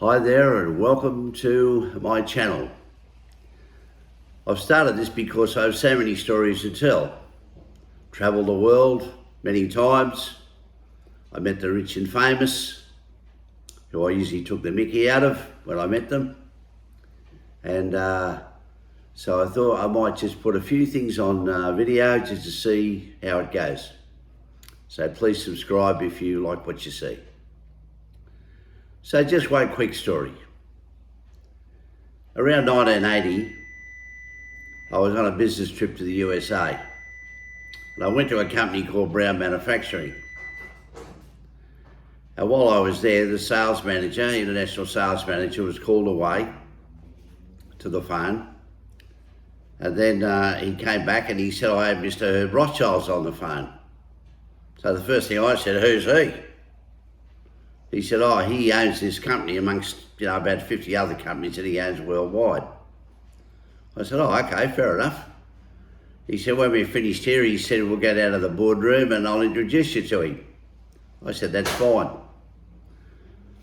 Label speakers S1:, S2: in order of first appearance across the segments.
S1: Hi there and welcome to my channel. I've started this because I have so many stories to tell. Travelled the world many times. I met the rich and famous, who I usually took the mickey out of when I met them. And so I thought I might just put a few things on video just to see how it goes. So please subscribe if you like what you see. So just one quick story. Around 1980, I was on a business trip to the USA. And I went to a company called Brown Manufacturing. And while I was there, the sales manager, international sales manager, was called away to the phone. And then he came back and he said, I have Mr. Herb Rothschild's on the phone. So the first thing I said, who's he? He said, oh, he owns this company amongst, about 50 other companies that he owns worldwide. I said, oh, okay, fair enough. He said, when we finished here, he said, we'll go down to the boardroom and I'll introduce you to him. I said, that's fine.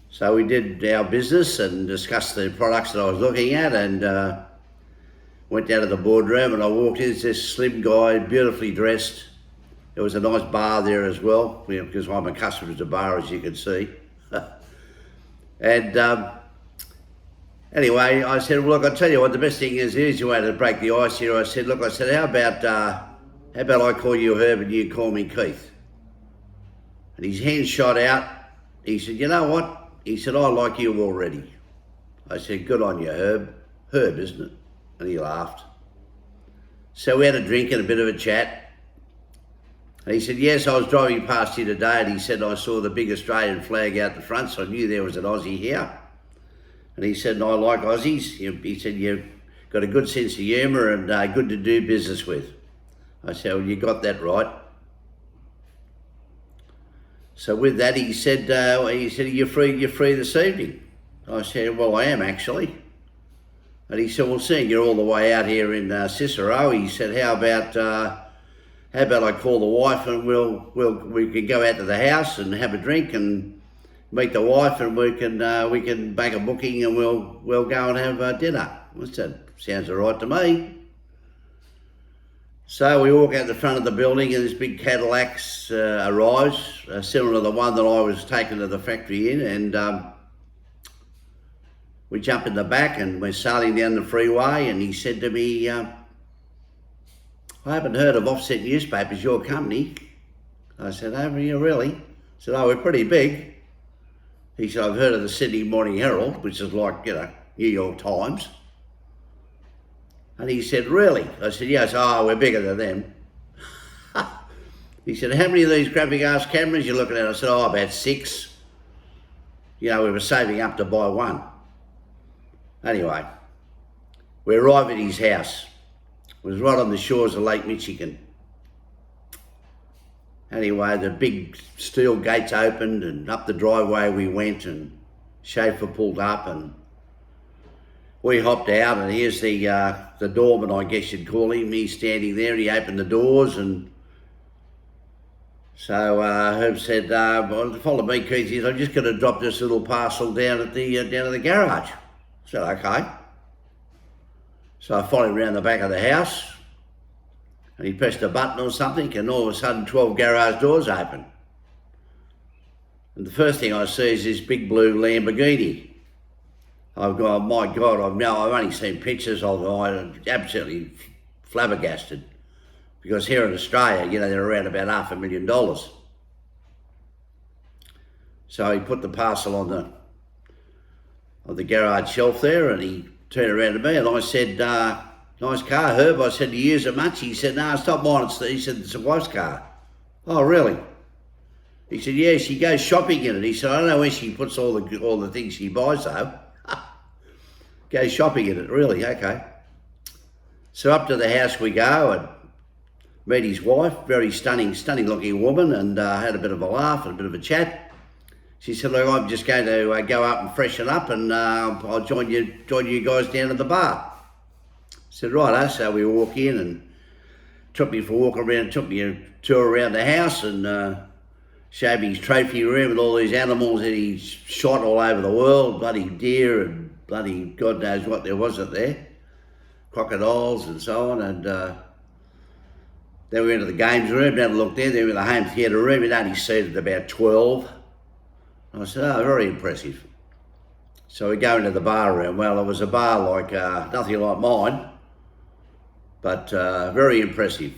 S1: So we did our business and discussed the products that I was looking at and went down to the boardroom, and I walked in, it's this slim guy, beautifully dressed. There was a nice bar there as well, because I'm accustomed to the bar, as you can see. And anyway, I said, well, look, I'll tell you what, the best thing is, here's your way to break the ice here. I said, look, how about I call you Herb and you call me Keith? And his hand shot out. He said, you know what? He said, I like you already. I said, good on you, Herb. Herb, isn't it? And he laughed. So we had a drink and a bit of a chat. And he said, yes, I was driving past here today, and he said, I saw the big Australian flag out the front, so I knew there was an Aussie here. And he said, I like Aussies. He said, you've got a good sense of humour and good to do business with. I said, well, you got that right. So with that, he said, are you free this evening? I said, well, I am actually. And he said, well, seeing you're all the way out here in Cicero, he said, how about I call the wife and we can go out to the house and have a drink and meet the wife, and we can make a booking and we'll go and have dinner. I said, sounds all right to me. So we walk out the front of the building and this big Cadillac arrives, similar to the one that I was taken to the factory in, and we jump in the back and we're sailing down the freeway, and he said to me, I haven't heard of Offset Newspapers, your company. I said, oh, you really? He said, oh, we're pretty big. He said, I've heard of the Sydney Morning Herald, which is like, New York Times. And he said, really? I said, yes, oh, we're bigger than them. He said, how many of these graphic arts cameras you looking at? I said, oh, about 6. We were saving up to buy one. Anyway, we arrived at his house. It was right on the shores of Lake Michigan. Anyway, the big steel gates opened and up the driveway we went, and chauffeur pulled up and we hopped out, and here's the doorman, I guess you'd call him. He's standing there, and he opened the doors, and so Herb said, well, follow me, Keith. He said, I'm just going to drop this little parcel down at the garage. I said, okay. So I followed him around the back of the house, and he pressed a button or something, and all of a sudden 12 garage doors open. And the first thing I see is this big blue Lamborghini. I've gone, oh my God, I've only seen pictures of it. I'm absolutely flabbergasted, because here in Australia, they're around about $500,000. So he put the parcel on the garage shelf there, and he turned around to me, and I said, nice car, Herb. I said, do you use it much? He said, no, stop mine. He said, it's a wife's car. Oh, really? He said, yeah, she goes shopping in it. He said, I don't know where she puts all the things she buys, though. Goes shopping in it, really, okay. So up to the house we go and meet his wife, very stunning looking woman, and had a bit of a laugh and a bit of a chat. She said, look, I'm just going to go up and freshen up, and I'll join you guys down at the bar. I said, righto. So we walk in, and took me for a walk around, took me a tour around the house, and showed me his trophy room with all these animals that he's shot all over the world, bloody deer and bloody God knows what there wasn't there, crocodiles and so on. And then we went to the games room, had a look there. Then we went to the home theatre room. It only seated about 12. I said, oh, very impressive. So we go into the bar room. Well, it was a bar like nothing like mine, but very impressive.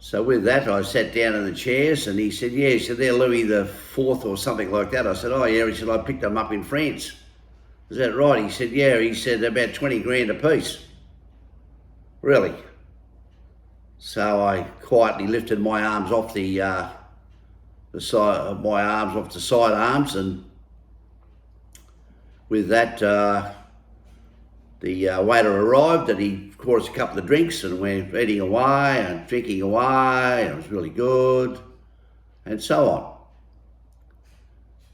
S1: So with that, I sat down in the chairs, and he said, yeah, he said, they're Louis the Fourth or something like that. I said, oh yeah. He said, I picked them up in France. Is that right? He said, yeah. He said, about 20 grand a piece. Really? So I quietly lifted my arms off the side, my arms off the side arms, and with that, the waiter arrived, and he poured us a couple of drinks, and we're eating away and drinking away, and it was really good, and so on.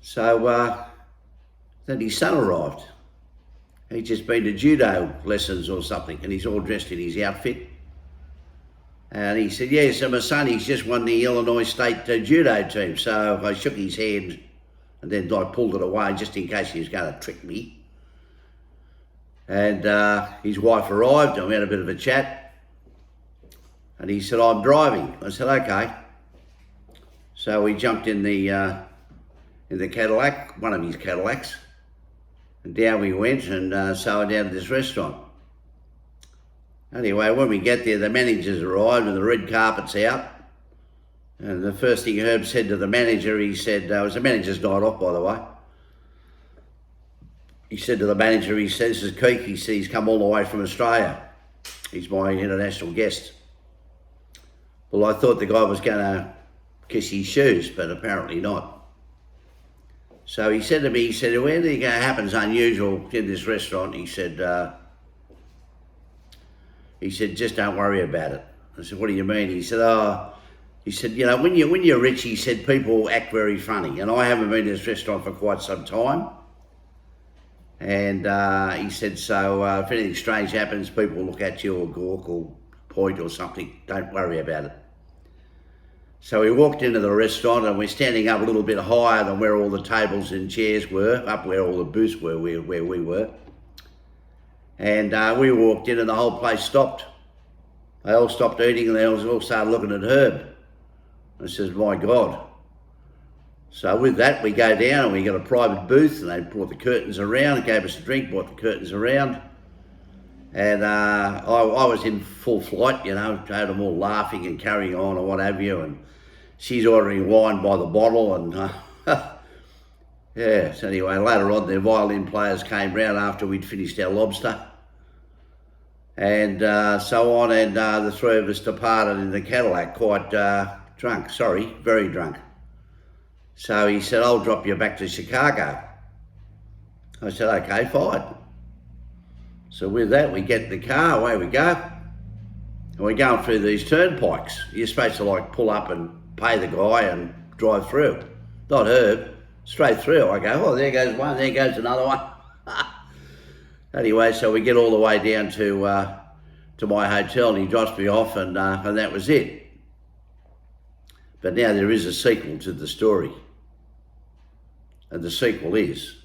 S1: So then his son arrived. He'd just been to judo lessons or something, and he's all dressed in his outfit. And he said, yeah, so my son, he's just won the Illinois State judo team. So I shook his hand, and then I pulled it away just in case he was going to trick me. And his wife arrived, and we had a bit of a chat. And he said, I'm driving. I said, okay. So we jumped in the Cadillac, one of his Cadillacs, and down we went, and so down to this restaurant. Anyway, when we get there, the managers arrived and the red carpet's out. And the first thing Herb said to the manager, he said, it was the manager's night off, by the way. He said to the manager, he says, this is Keith, he said, he's come all the way from Australia. He's my international guest. Well, I thought the guy was going to kiss his shoes, but apparently not. So he said to me, he said, when anything happens unusual in this restaurant, he said, just don't worry about it. I said, what do you mean? He said, you know, when you're rich, he said, people act very funny. And I haven't been to this restaurant for quite some time. And he said, so if anything strange happens, people look at you or gawk or point or something. Don't worry about it. So we walked into the restaurant, and we're standing up a little bit higher than where all the tables and chairs were, up where all the booths were, where we were. And we walked in, and the whole place stopped. They all stopped eating, and they all started looking at Herb. I says, my God. So with that, we go down, and we got a private booth, and they brought the curtains around, and gave us a drink, brought the curtains around. And I was in full flight, you know, had them all laughing and carrying on and what have you. And she's ordering wine by the bottle, and yeah, so anyway, later on, the violin players came round after we'd finished our lobster. And so on, and the three of us departed in the Cadillac quite drunk, very drunk. So he said, I'll drop you back to Chicago. I said, okay, fine. So with that, we get in the car, away we go. And we're going through these turnpikes. You're supposed to like pull up and pay the guy and drive through. Not Herb. Straight through. I go, oh, there goes one, there goes another one. Anyway, so we get all the way down to my hotel, and he drops me off, and that was it. But now there is a sequel to the story. And the sequel is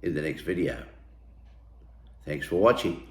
S1: in the next video. Thanks for watching.